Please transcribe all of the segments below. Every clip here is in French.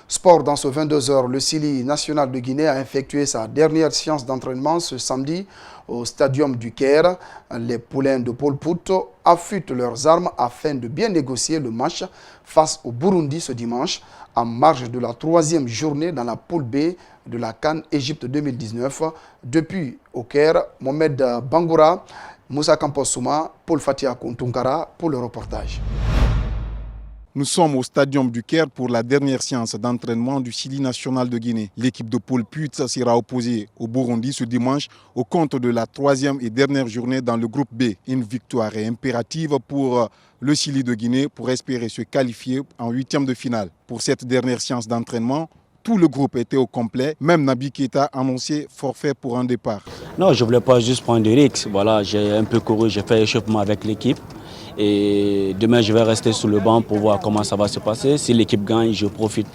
Sport dans ce 22h, le Sili national de Guinée a effectué sa dernière séance d'entraînement ce samedi au stadium du Caire. Les poulains de Pol Pot affûtent leurs armes afin de bien négocier le match face au Burundi ce dimanche, en marge de la troisième journée dans la poule B de la CAN Égypte 2019. Depuis au Caire, Mohamed Bangoura, Moussa Kamposouma, Paul Fatia Kontunkara pour le reportage. Nous sommes au stadium du Caire pour la dernière séance d'entraînement du Sili national de Guinée. L'équipe de Pol Pot sera opposée au Burundi ce dimanche au compte de la troisième et dernière journée dans le groupe B. Une victoire est impérative pour le Sili de Guinée pour espérer se qualifier en huitième de finale. Pour cette dernière séance d'entraînement, tout le groupe était au complet. Même Naby Keita a annoncé forfait pour un départ. Non, je ne voulais pas juste prendre des risques. Voilà, j'ai un peu couru, j'ai fait échauffement avec l'équipe. Et demain, je vais rester sur le banc pour voir comment ça va se passer. Si l'équipe gagne, je profite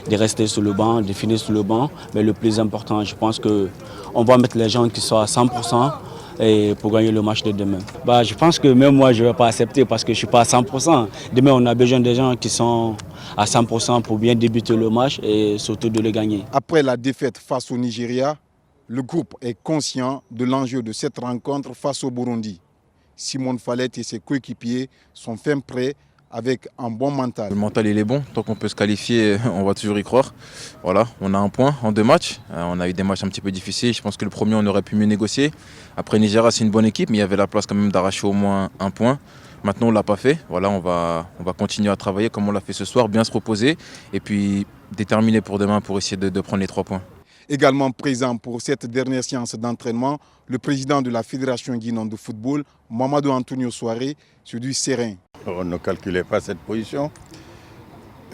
de rester sur le banc, de finir sur le banc. Mais le plus important, je pense qu'on va mettre les gens qui sont à 100% et pour gagner le match de demain. Je pense que même moi, je ne vais pas accepter parce que je ne suis pas à 100%. Demain, on a besoin des gens qui sont à 100% pour bien débuter le match et surtout de le gagner. Après la défaite face au Nigeria, le groupe est conscient de l'enjeu de cette rencontre face au Burundi. Simone Falette et ses coéquipiers sont fin prêts avec un bon mental. Le mental il est bon, tant qu'on peut se qualifier, on va toujours y croire. Voilà, on a un point en 2 matchs. On a eu des matchs un petit peu difficiles. Je pense que le premier on aurait pu mieux négocier. Après Nigeria c'est une bonne équipe, mais il y avait la place quand même d'arracher au moins un point. Maintenant on ne l'a pas fait. Voilà, on va continuer à travailler comme on l'a fait ce soir, bien se reposer et puis déterminer pour demain pour essayer de prendre les 3 points. Également présent pour cette dernière séance d'entraînement, le président de la Fédération guinéenne de football, Mamadou Antonio Souaré, se dit serein. On ne calculait pas cette position,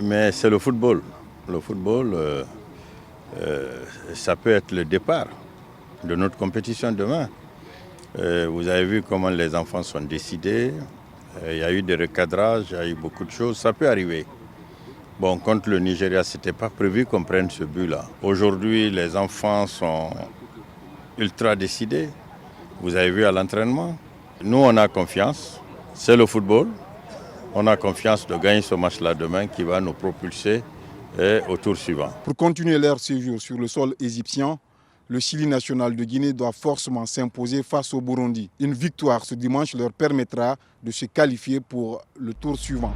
mais c'est le football. Le football, ça peut être le départ de notre compétition demain. Vous avez vu comment les enfants sont décidés, il y a eu des recadrages, il y a eu beaucoup de choses, ça peut arriver. Bon, contre le Nigeria, ce n'était pas prévu qu'on prenne ce but-là. Aujourd'hui, les enfants sont ultra décidés. Vous avez vu à l'entraînement. Nous, on a confiance. C'est le football. On a confiance de gagner ce match-là demain qui va nous propulser au tour suivant. Pour continuer leur séjour sur le sol égyptien, le Sili national de Guinée doit forcément s'imposer face au Burundi. Une victoire ce dimanche leur permettra de se qualifier pour le tour suivant.